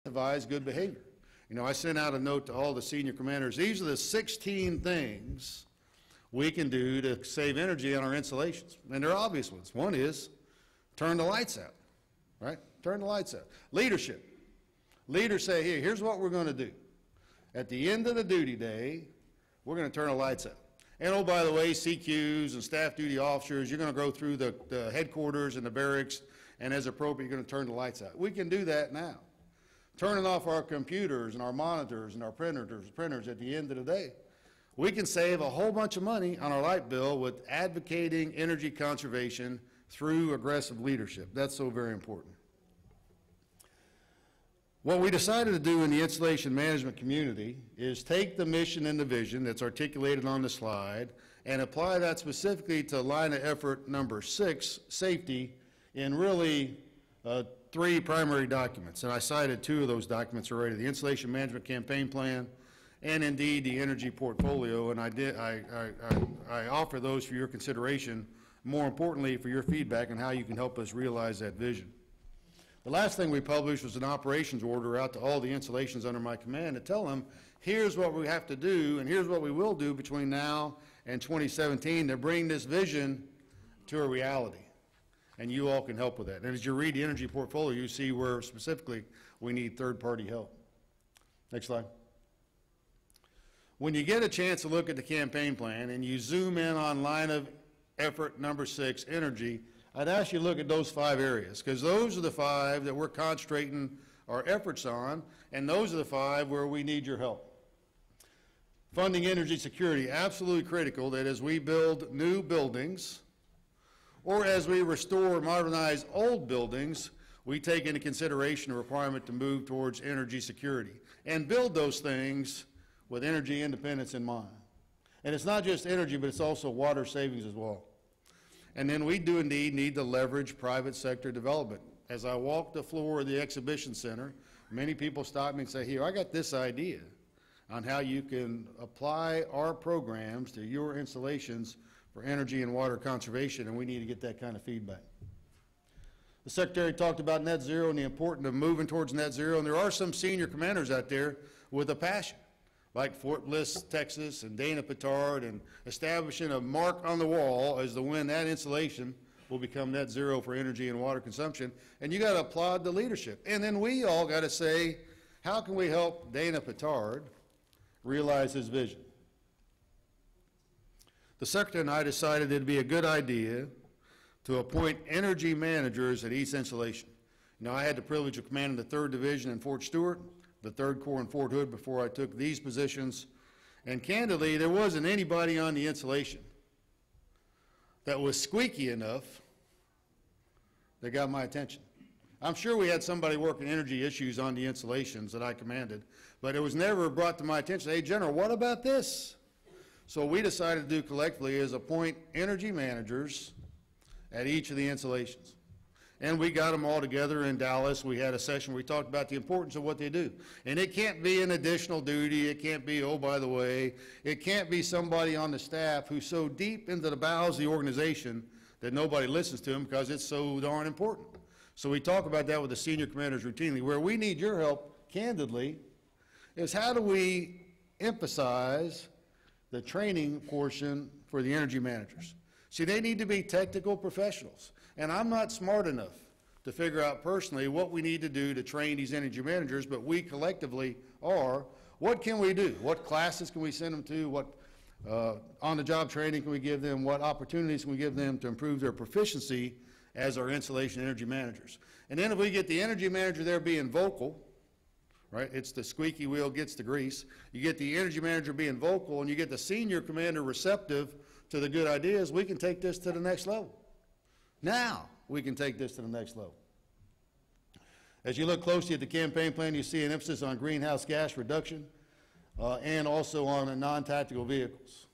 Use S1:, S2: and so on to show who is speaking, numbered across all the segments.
S1: incentivize good behavior. You know, I sent out a note to all the senior commanders. These are the 16 things we can do to save energy on our installations. And they're obvious ones. One is turn the lights out, right? Turn the lights out. Leadership. Leaders say, here, here's what we're going to do. At the end of the duty day, we're going to turn the lights out. And oh, by the way, CQs and staff duty officers, you're going to go through the headquarters and the barracks, and as appropriate, you're going to turn the lights out. We can do that now. Turning off our computers and our monitors and our printers at the end of the day. We can save a whole bunch of money on our light bill with advocating energy conservation through aggressive leadership. That's so very important. What we decided to do in the installation management community is take the mission and the vision that's articulated on the slide and apply that specifically to line of effort number 6, safety, in really 3 primary documents. And I cited 2 of those documents already, the installation management campaign plan and indeed the energy portfolio. And I offer those for your consideration, more importantly for your feedback on how you can help us realize that vision. The last thing we published was an operations order out to all the installations under my command to tell them, here's what we have to do and here's what we will do between now and 2017 to bring this vision to a reality. And you all can help with that. And as you read the energy portfolio, you see where specifically we need third-party help. Next slide. When you get a chance to look at the campaign plan and you zoom in on line of effort number 6, energy, I'd ask you to look at those 5 areas, because those are the 5 that we're concentrating our efforts on, and those are the 5 where we need your help. Funding energy security, absolutely critical that as we build new buildings, or as we restore or modernize old buildings, we take into consideration a requirement to move towards energy security and build those things with energy independence in mind. And it's not just energy, but it's also water savings as well. And then we do indeed need to leverage private sector development. As I walk the floor of the exhibition center, many people stop me and say, here, I got this idea on how you can apply our programs to your installations for energy and water conservation, and we need to get that kind of feedback. The Secretary talked about net zero and the importance of moving towards net zero, and there are some senior commanders out there with a passion, like Fort Bliss, Texas, and Dana Petard, and establishing a mark on the wall as to when that installation will become net zero for energy and water consumption. And you got to applaud the leadership. And then we all got to say, how can we help Dana Petard realize his vision? The Secretary and I decided it'd be a good idea to appoint energy managers at each installation. You know, I had the privilege of commanding the 3rd Division in Fort Stewart, the 3rd Corps in Fort Hood before I took these positions. And candidly, there wasn't anybody on the installation that was squeaky enough that got my attention. I'm sure we had somebody working energy issues on the installations that I commanded, but it was never brought to my attention, hey, General, what about this? So what we decided to do collectively is appoint energy managers at each of the installations. And we got them all together in Dallas. We had a session where we talked about the importance of what they do. And it can't be an additional duty. It can't be, oh, by the way, it can't be somebody on the staff who's so deep into the bowels of the organization that nobody listens to them because it's so darn important. So we talk about that with the senior commanders routinely. Where we need your help, candidly, is how do we emphasize the training portion for the energy managers? See, they need to be technical professionals. And I'm not smart enough to figure out personally what we need to do to train these energy managers, but we collectively are. What can we do? What classes can we send them to? What on-the-job training can we give them? What opportunities can we give them to improve their proficiency as our installation energy managers? And then if we get the energy manager there being vocal, right, it's the squeaky wheel gets the grease. You get the energy manager being vocal and you get the senior commander receptive to the good ideas, we can take this to the next level. Now we can take this to the next level. As you look closely at the campaign plan, you see an emphasis on greenhouse gas reduction and also on non-tactical vehicles.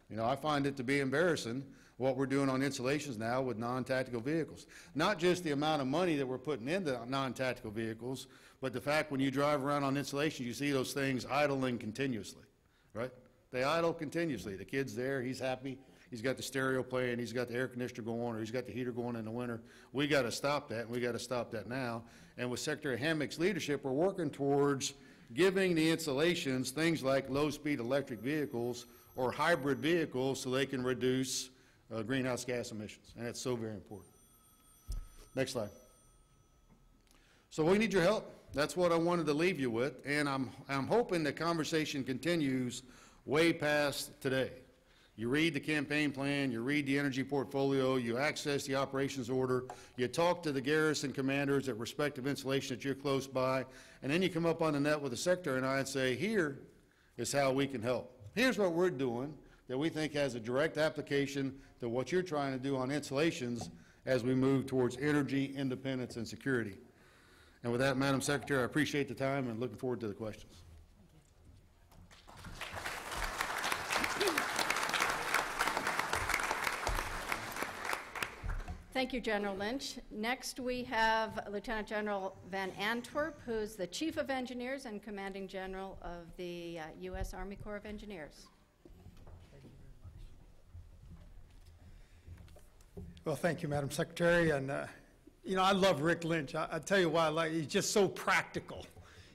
S1: You know, I find it to be embarrassing what we're doing on installations now with non-tactical vehicles. Not just the amount of money that we're putting into non-tactical vehicles, but the fact when you drive around on installations, you see those things idling continuously, right? They idle continuously. The kid's there, he's happy, he's got the stereo playing, he's got the air conditioner going, or he's got the heater going in the winter. We got to stop that, and we got to stop that now. And with Secretary Hammack's leadership, we're working towards giving the installations things like low-speed electric vehicles or hybrid vehicles so they can reduce greenhouse gas emissions, and that's so very important. Next slide. So we need your help. That's what I wanted to leave you with, and I'm hoping the conversation continues way past today. You read the campaign plan, you read the energy portfolio, you access the operations order, you talk to the garrison commanders at respective installations that you're close by, and then you come up on the net with the secretary and I and say, here is how we can help. Here's what we're doing that we think has a direct application to what you're trying to do on installations as we move towards energy independence and security. And with that, Madam Secretary, I appreciate the time and looking forward to the questions.
S2: Thank you, General Lynch. Next, we have Lieutenant General Van Antwerp, who's the Chief of Engineers and Commanding General of the U.S. Army Corps of Engineers.
S3: Well, thank you, Madam Secretary. And, you know, I love Rick Lynch. I tell you why I like, he's just so practical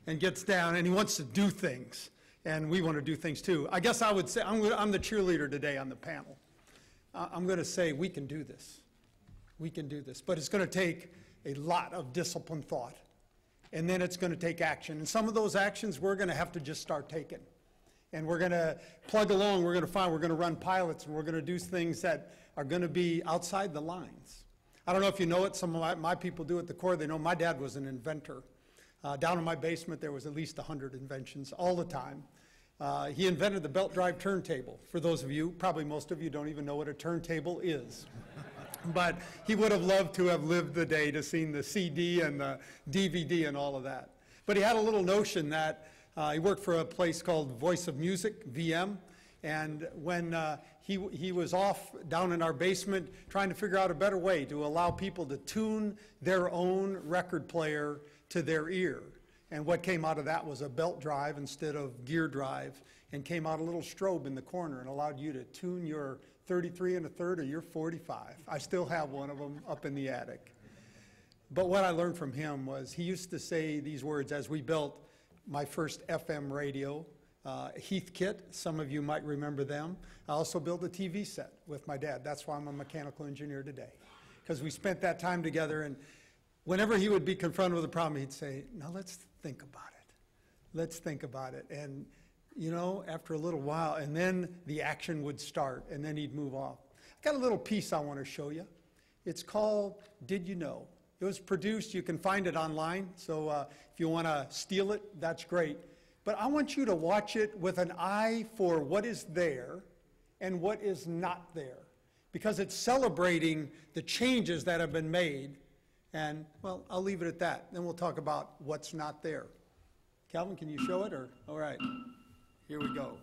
S3: and gets down and he wants to do things. And we want to do things too. I guess I would say, I'm the cheerleader today on the panel. I'm going to say we can do this. We can do this. But it's going to take a lot of disciplined thought. And then it's going to take action. And some of those actions we're going to have to just start taking. And we're going to plug along. We're going to run pilots, and we're going to do things that are going to be outside the lines. I don't know if you know it. Some of my people do at the Corps. They know my dad was an inventor. Down in my basement, there was at least 100 inventions all the time. He invented the belt drive turntable. For those of you, probably most of you don't even know what a turntable is. But he would have loved to have lived the day to see the CD and the DVD and all of that. But he had a little notion that he worked for a place called Voice of Music, VM, and when he was off down in our basement trying to figure out a better way to allow people to tune their own record player to their ear. And what came out of that was a belt drive instead of gear drive, and came out a little strobe in the corner and allowed you to tune your 33 1/3 or your 45. I still have one of them up in the attic. But what I learned from him was he used to say these words as we built my first FM radio, Heathkit. Some of you might remember them. I also built a TV set with my dad. That's why I'm a mechanical engineer today, because we spent that time together. And whenever he would be confronted with a problem, he'd say, now let's think about it. Let's think about it. And you know, after a little while, and then the action would start, and then he'd move off. I got a little piece I want to show you. It's called Did You Know? It was produced, you can find it online, so if you want to steal it, that's great. But I want you to watch it with an eye for what is there and what is not there, because it's celebrating the changes that have been made. And, well, I'll leave it at that. Then we'll talk about what's not there. Calvin, can you show it? Or all right. Here we go.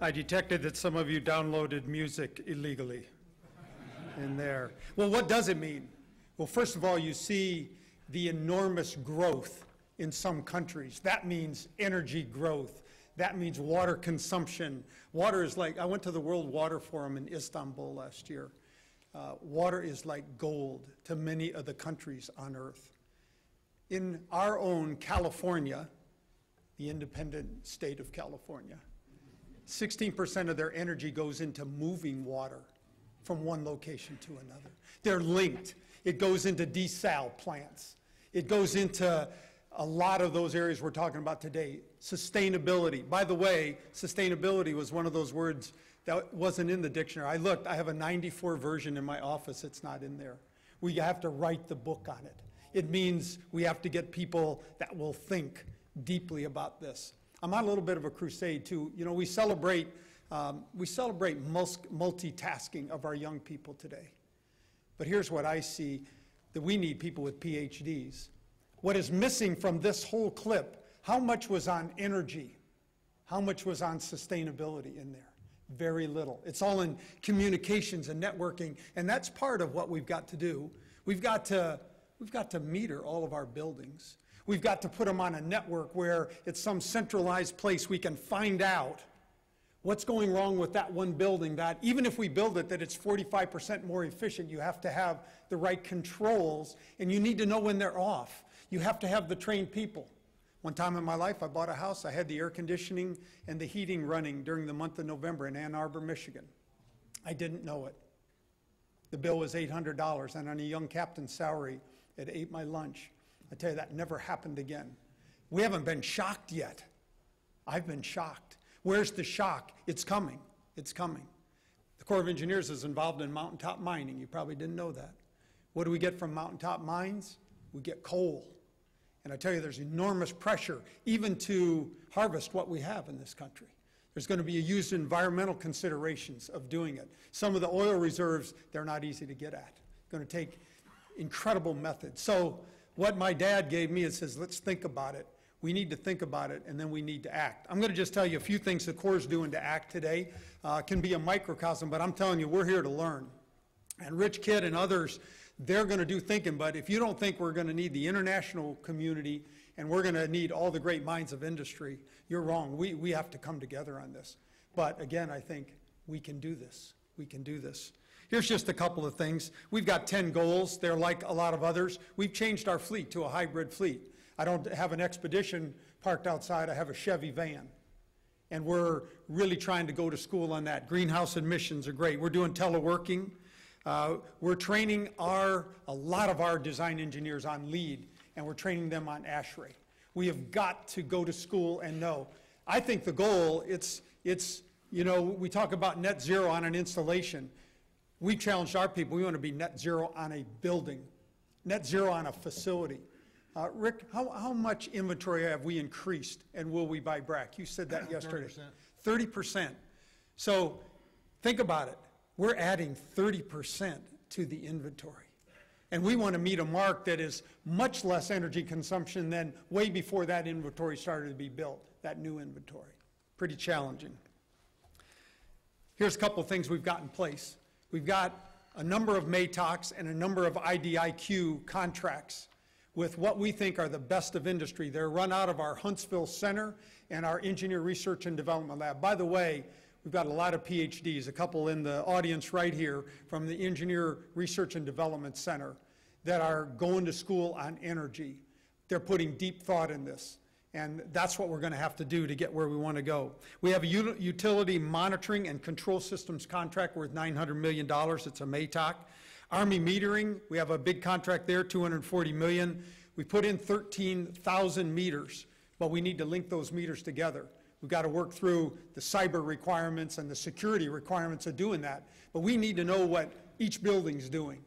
S3: I detected that some of you downloaded music illegally in there. Well, what does it mean? Well, first of all, you see the enormous growth in some countries. That means energy growth. That means water consumption. Water is like, I went to the World Water Forum in Istanbul last year. Water is like gold to many of the countries on earth. In our own California, the independent state of California, 16% of their energy goes into moving water from one location to another. They're linked. It goes into desal plants. It goes into a lot of those areas we're talking about today. Sustainability. By the way, sustainability was one of those words that wasn't in the dictionary. I looked. I have a 94 version in my office. It's not in there. We have to write the book on it. It means we have to get people that will think deeply about this. I'm on a little bit of a crusade, too. You know, we celebrate multitasking of our young people today. But here's what I see, that we need people with PhDs. What is missing from this whole clip, how much was on energy? How much was on sustainability in there? Very little. It's all in communications and networking, and that's part of what we've got to do. We've got to meter all of our buildings. We've got to put them on a network where it's some centralized place we can find out what's going wrong with that one building, that even if we build it, that it's 45% more efficient. You have to have the right controls, and you need to know when they're off. You have to have the trained people. One time in my life, I bought a house. I had the air conditioning and the heating running during the month of November in Ann Arbor, Michigan. I didn't know it. The bill was $800, and on a young captain's salary, it ate my lunch. I tell you, that never happened again. We haven't been shocked yet. I've been shocked. Where's the shock? It's coming. It's coming. The Corps of Engineers is involved in mountaintop mining. You probably didn't know that. What do we get from mountaintop mines? We get coal. And I tell you, there's enormous pressure even to harvest what we have in this country. There's going to be used environmental considerations of doing it. Some of the oil reserves, they're not easy to get at. It's going to take incredible methods. So what my dad gave me is says, let's think about it. We need to think about it, and then we need to act. I'm going to just tell you a few things the Corps is doing to act today. Can be a microcosm, but I'm telling you, we're here to learn. And Rich Kidd and others, they're going to do thinking, but if you don't think we're going to need the international community and we're going to need all the great minds of industry, you're wrong. We have to come together on this. But again, I think we can do this. We can do this. Here's just a couple of things. We've got 10 goals. They're like a lot of others. We've changed our fleet to a hybrid fleet. I don't have an Expedition parked outside. I have a Chevy van. And we're really trying to go to school on that. Greenhouse emissions are great. We're doing teleworking. We're training a lot of our design engineers on LEED, and we're training them on ASHRAE. We have got to go to school and know. I think the goal, it's you know, we talk about net zero on an installation. We challenged our people. We want to be net zero on a building, net zero on a facility. Rick, how much inventory have we increased, and will we buy back? You said that yesterday. 30%. 30%. So think about it. We're adding 30% to the inventory. And we want to meet a mark that is much less energy consumption than way before that inventory started to be built, that new inventory. Pretty challenging. Here's a couple of things we've got in place. We've got a number of MATOCs and a number of IDIQ contracts with what we think are the best of industry. They're run out of our Huntsville Center and our Engineer Research and Development Lab. By the way, we've got a lot of PhDs, a couple in the audience right here from the Engineer Research and Development Center that are going to school on energy. They're putting deep thought in this, and that's what we're going to have to do to get where we want to go. We have a utility monitoring and control systems contract worth $900 million. It's a MATOC. Army metering, we have a big contract there, $240 million. We put in 13,000 meters, but we need to link those meters together. We've got to work through the cyber requirements and the security requirements of doing that. But we need to know what each building's doing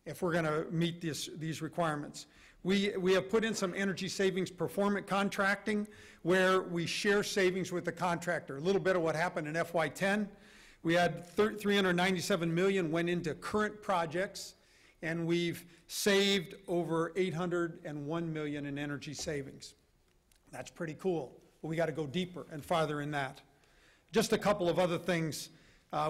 S3: if we're going to meet these requirements. We have put in some energy savings performance contracting where we share savings with the contractor. A little bit of what happened in FY10. We had $397 million went into current projects, and we've saved over $801 million in energy savings. That's pretty cool. But we got to go deeper and farther in that. Just a couple of other things.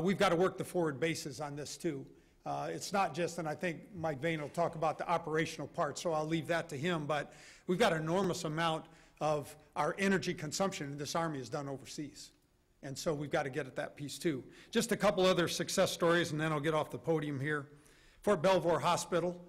S3: We've got to work the forward bases on this too. It's not just, and I think Mike Vane will talk about the operational part, so I'll leave that to him, but we've got an enormous amount of our energy consumption in this Army is done overseas. And so we've got to get at that piece too. Just a couple other success stories, and then I'll get off the podium here. Fort Belvoir Hospital,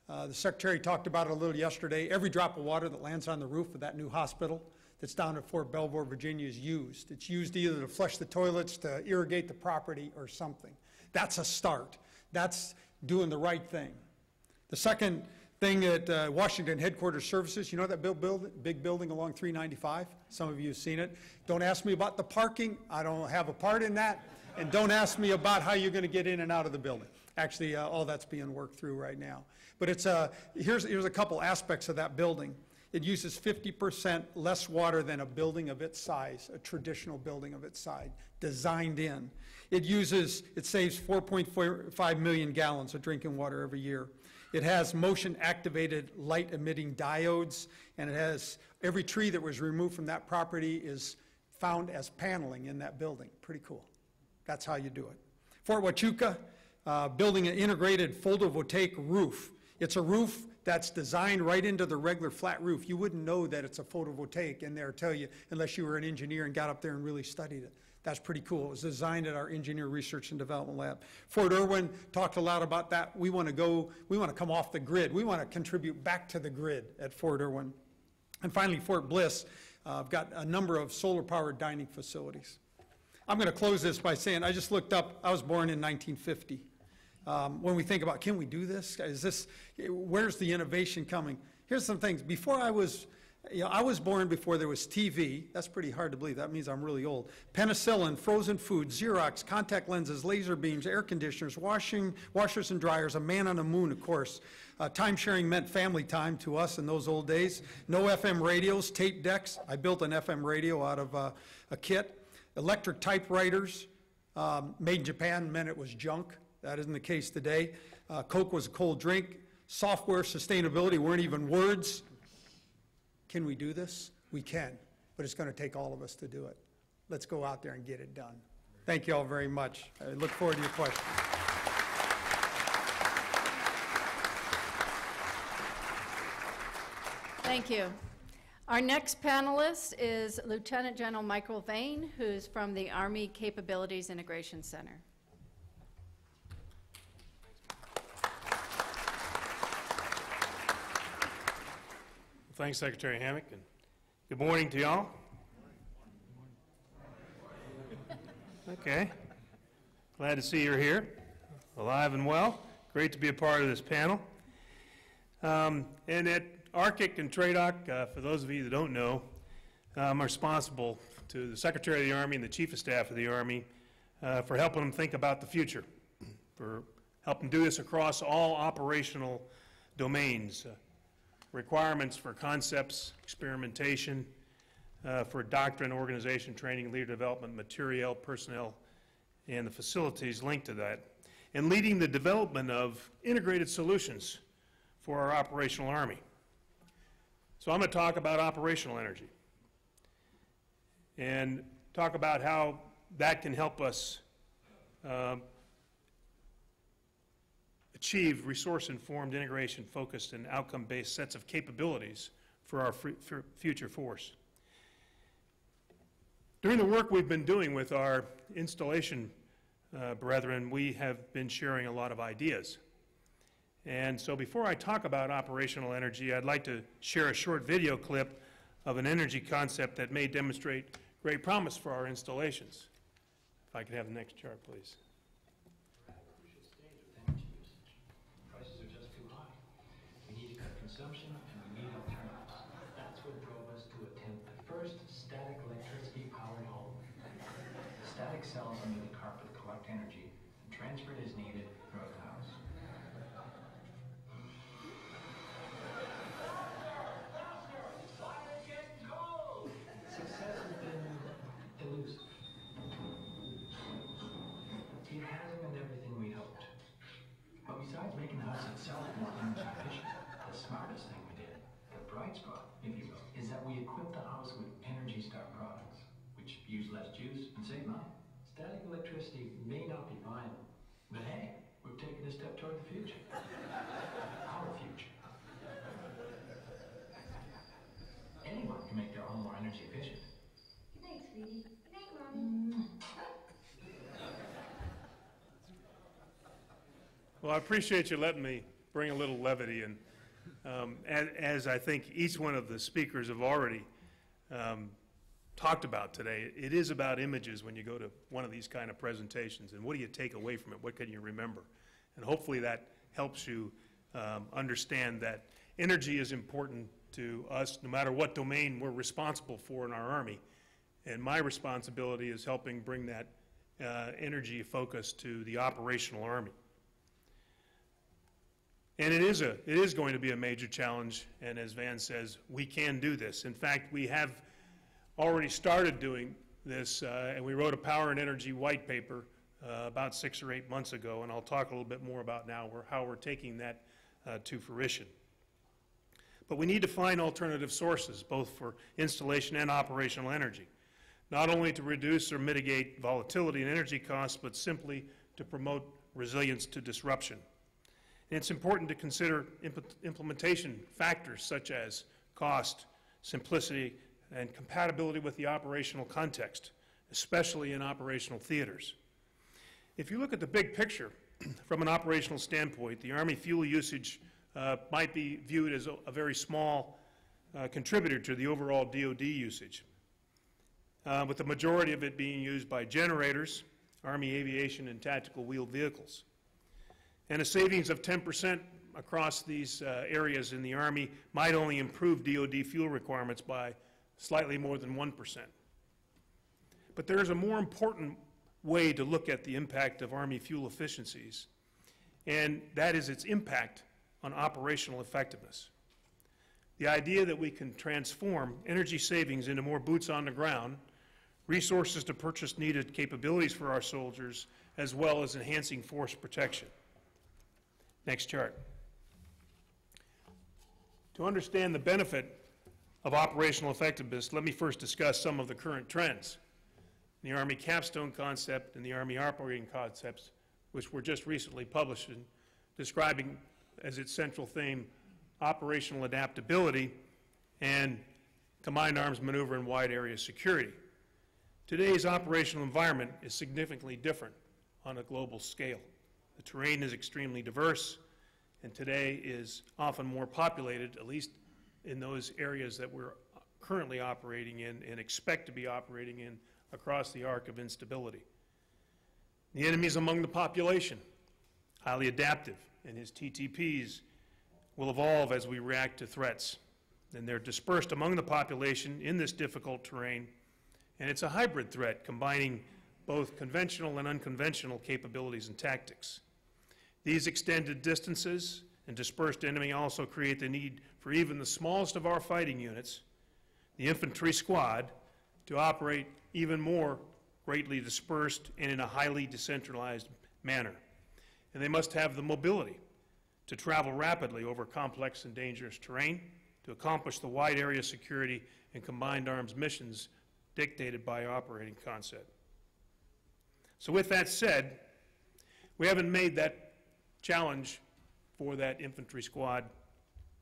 S3: the Secretary talked about it a little yesterday. Every drop of water that lands on the roof of that new hospital that's down at Fort Belvoir, Virginia, is used. It's used either to flush the toilets, to irrigate the property, or something. That's a start. That's doing the right thing. The second thing at Washington Headquarters Services, you know that big building along 395? Some of you have seen it. Don't ask me about the parking. I don't have a part in that. And don't ask me about how you're going to get in and out of the building. Actually, all that's being worked through right now. But it's here's a couple aspects of that building. It uses 50% less water than a building of its size, a traditional building of its size, designed in. It saves 4.5 million gallons of drinking water every year. It has motion-activated light-emitting diodes, and it has every tree that was removed from that property is found as paneling in that building. Pretty cool. That's how you do it. Fort Huachuca, building an integrated photovoltaic roof. It's a roof that's designed right into the regular flat roof. You wouldn't know that it's a photovoltaic in there, tell you, unless you were an engineer and got up there and really studied it. That's pretty cool. It was designed at our Engineer Research and Development Lab. Fort Irwin talked a lot about that. We want to come off the grid. We want to contribute back to the grid at Fort Irwin. And finally, Fort Bliss, I've got a number of solar-powered dining facilities. I'm going to close this by saying, I just looked up, I was born in 1950. When we think about, can we do this? Where's the innovation coming? Here's some things. Before I was born before there was TV. That's pretty hard to believe. That means I'm really old. Penicillin, frozen food, Xerox, contact lenses, laser beams, air conditioners, washers and dryers, a man on the moon, of course. Time sharing meant family time to us in those old days. No FM radios, tape decks. I built an FM radio out of a kit. Electric typewriters, made in Japan meant it was junk. That isn't the case today. Coke was a cold drink. Software, sustainability weren't even words. Can we do this? We can, but it's going to take all of us to do it. Let's go out there and get it done. Thank you all very much. I look forward to your questions.
S2: Thank you. Our next panelist is Lieutenant General Michael Vane, who's from the Army Capabilities Integration Center.
S4: Thanks, Secretary Hammack, and good morning to y'all. Okay, glad to see you're here, alive and well. Great to be a part of this panel. And at ARCIC and TRADOC, for those of you that don't know, I'm responsible to the Secretary of the Army and the Chief of Staff of the Army for helping them think about the future, for helping do this across all operational domains. Requirements for concepts, experimentation, for doctrine, organization, training, leader development, materiel, personnel, and the facilities linked to that, and leading the development of integrated solutions for our operational Army. So I'm going to talk about operational energy and talk about how that can help us achieve resource-informed, integration-focused, and outcome-based sets of capabilities for our future force. During the work we've been doing with our installation brethren, we have been sharing a lot of ideas. And so before I talk about operational energy, I'd like to share a short video clip of an energy concept that may demonstrate great promise for our installations. If I could have the next chart, please.
S5: Consumption, and we need alternatives. That's what drove us to attempt the first static electricity-powered home. The static cells under the carpet collect energy and transfer it as needed throughout the house. Success has been elusive. It hasn't been everything we hoped. But besides making the house itself more energy efficient, the smartest thing we did, the bright spot, if you will, is that we equipped the house with Energy Star products, which use less juice, and save money. Static electricity may not be viable, but hey, we've taken a step toward the future. Our future. Anyone can make their home more energy efficient.
S6: Good night, sweetie. Good night, Mommy.
S4: Well, I appreciate you letting me bring a little levity in. As I think each one of the speakers have already talked about today, it is about images when you go to one of these kind of presentations, and what do you take away from it? What can you remember? And hopefully that helps you understand that energy is important to us no matter what domain we're responsible for in our Army. And my responsibility is helping bring that energy focus to the operational Army. And it is going to be a major challenge, and as Van says, we can do this. In fact, we have already started doing this, and we wrote a power and energy white paper about 6 or 8 months ago, and I'll talk a little bit more about now how we're taking that to fruition. But we need to find alternative sources, both for installation and operational energy, not only to reduce or mitigate volatility and energy costs, but simply to promote resilience to disruption. And it's important to consider implementation factors such as cost, simplicity, and compatibility with the operational context, especially in operational theaters. If you look at the big picture, from an operational standpoint, the Army fuel usage might be viewed as a very small contributor to the overall DoD usage, with the majority of it being used by generators, Army aviation, and tactical wheeled vehicles. And a savings of 10% across these areas in the Army might only improve DoD fuel requirements by slightly more than 1%. But there is a more important way to look at the impact of Army fuel efficiencies, and that is its impact on operational effectiveness. The idea that we can transform energy savings into more boots on the ground, resources to purchase needed capabilities for our soldiers, as well as enhancing force protection. Next chart. To understand the benefit of operational effectiveness, let me first discuss some of the current trends. The Army Capstone Concept and the Army Operating Concepts, which were just recently published, describing as its central theme operational adaptability and combined arms maneuver and wide area security. Today's operational environment is significantly different on a global scale. The terrain is extremely diverse, and today is often more populated, at least in those areas that we're currently operating in and expect to be operating in across the arc of instability. The enemy is among the population, highly adaptive, and his TTPs will evolve as we react to threats. And they're dispersed among the population in this difficult terrain, and it's a hybrid threat combining both conventional and unconventional capabilities and tactics. These extended distances and dispersed enemy also create the need for even the smallest of our fighting units, the infantry squad, to operate even more greatly dispersed and in a highly decentralized manner. And they must have the mobility to travel rapidly over complex and dangerous terrain to accomplish the wide area security and combined arms missions dictated by operating concept. So with that said, we haven't made that challenge for that infantry squad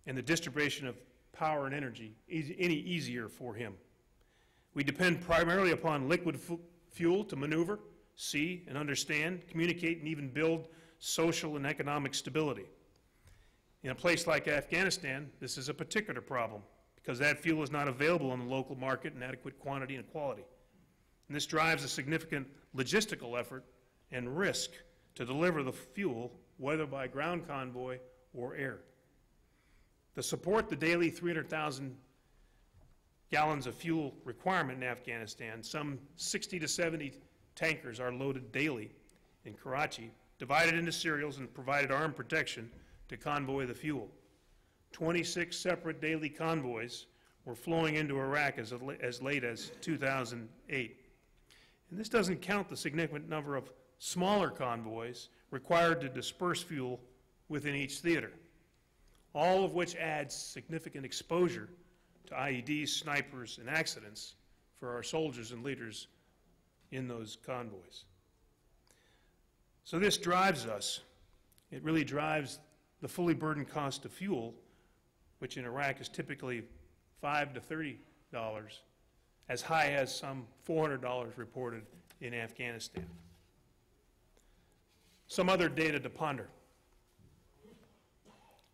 S4: and the distribution of power and energy any easier for him. We depend primarily upon liquid fuel to maneuver, see and understand, communicate, and even build social and economic stability. In a place like Afghanistan, this is a particular problem because that fuel is not available on the local market in adequate quantity and quality. And this drives a significant logistical effort and risk to deliver the fuel, whether by ground convoy or air. To support the daily 300,000 gallons of fuel requirement in Afghanistan, some 60 to 70 tankers are loaded daily in Karachi, divided into serials and provided armed protection to convoy the fuel. 26 separate daily convoys were flowing into Iraq as late as 2008. And this doesn't count the significant number of smaller convoys required to disperse fuel within each theater, all of which adds significant exposure to IEDs, snipers, and accidents for our soldiers and leaders in those convoys. So this drives us, it really drives the fully burdened cost of fuel, which in Iraq is typically $5 to $30, as high as some $400 reported in Afghanistan. Some other data to ponder.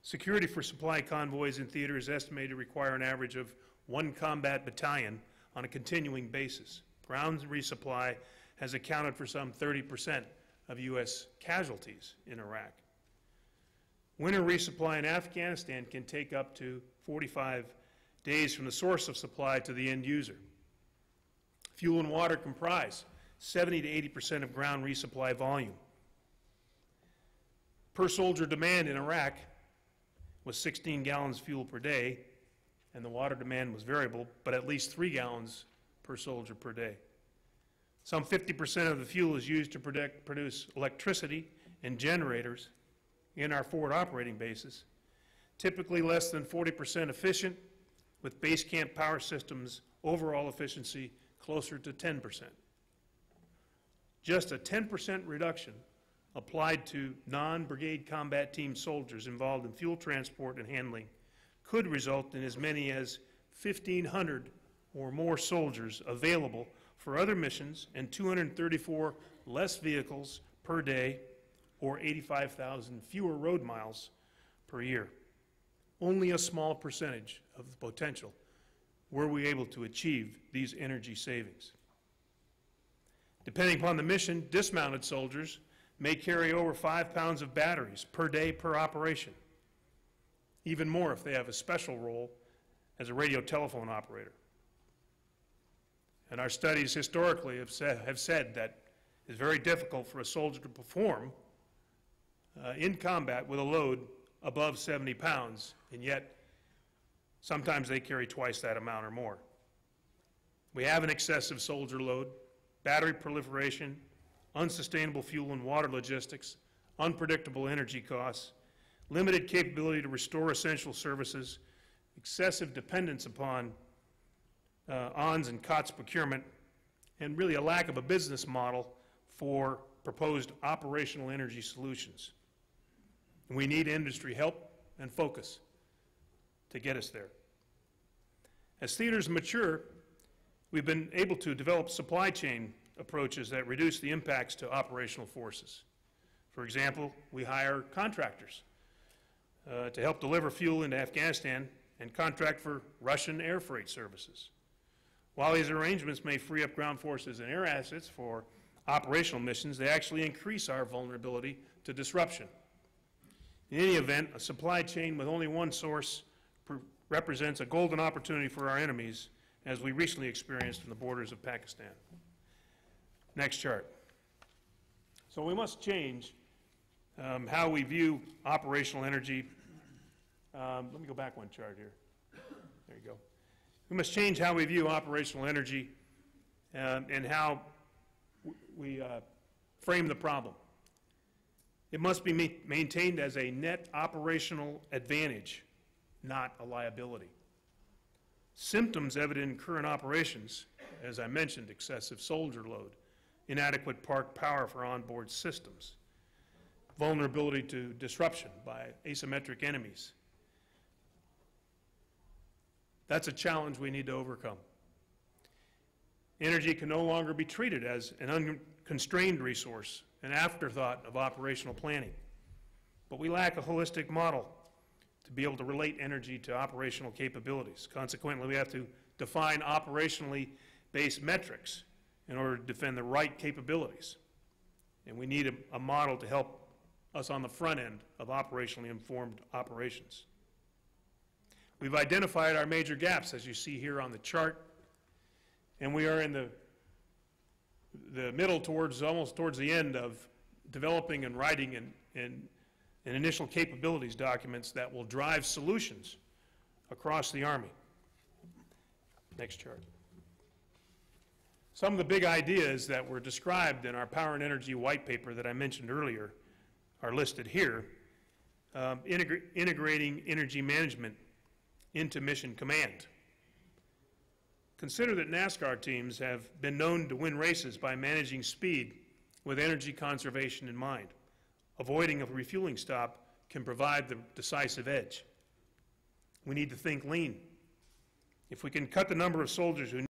S4: Security for supply convoys in theater is estimated to require an average of 1 combat battalion on a continuing basis. Ground resupply has accounted for some 30% of U.S. casualties in Iraq. Winter resupply in Afghanistan can take up to 45 days from the source of supply to the end user. Fuel and water comprise 70 to 80% of ground resupply volume. Per soldier demand in Iraq was 16 gallons fuel per day, and the water demand was variable, but at least 3 gallons per soldier per day. Some 50% of the fuel is used to produce electricity and generators in our forward operating bases, typically less than 40% efficient, with base camp power systems overall efficiency closer to 10%. Just a 10% reduction applied to non-brigade combat team soldiers involved in fuel transport and handling could result in as many as 1,500 or more soldiers available for other missions and 234 less vehicles per day, or 85,000 fewer road miles per year. Only a small percentage of the potential were we able to achieve these energy savings. Depending upon the mission, dismounted soldiers may carry over 5 pounds of batteries per day per operation, even more if they have a special role as a radio telephone operator. And our studies historically have said that it's very difficult for a soldier to perform in combat with a load above 70 pounds, and yet sometimes they carry twice that amount or more. We have an excessive soldier load, battery proliferation, unsustainable fuel and water logistics, unpredictable energy costs, limited capability to restore essential services, excessive dependence upon ONS and COTS procurement, and really a lack of a business model for proposed operational energy solutions. And we need industry help and focus to get us there. As theaters mature, we've been able to develop supply chain approaches that reduce the impacts to operational forces. For example, we hire contractors to help deliver fuel into Afghanistan and contract for Russian air freight services. While these arrangements may free up ground forces and air assets for operational missions, they actually increase our vulnerability to disruption. In any event, a supply chain with only one source represents a golden opportunity for our enemies, as we recently experienced on the borders of Pakistan. Next chart. So we must change how we view operational energy. Let me go back one chart here. There you go. We must change how we view operational energy and how we frame the problem. It must be maintained as a net operational advantage, not a liability. Symptoms evident in current operations, as I mentioned, excessive soldier load, inadequate park power for onboard systems, vulnerability to disruption by asymmetric enemies. That's a challenge we need to overcome. Energy can no longer be treated as an unconstrained resource, an afterthought of operational planning. But we lack a holistic model to be able to relate energy to operational capabilities. Consequently, we have to define operationally based metrics in order to defend the right capabilities. And we need a model to help us on the front end of operationally informed operations. We've identified our major gaps, as you see here on the chart, and we are in the middle almost towards the end of developing and writing and initial capabilities documents that will drive solutions across the Army. Next chart. Some of the big ideas that were described in our Power and Energy white paper that I mentioned earlier are listed here. Integrating energy management into mission command. Consider that NASCAR teams have been known to win races by managing speed with energy conservation in mind. Avoiding a refueling stop can provide the decisive edge. We need to think lean. If we can cut the number of soldiers who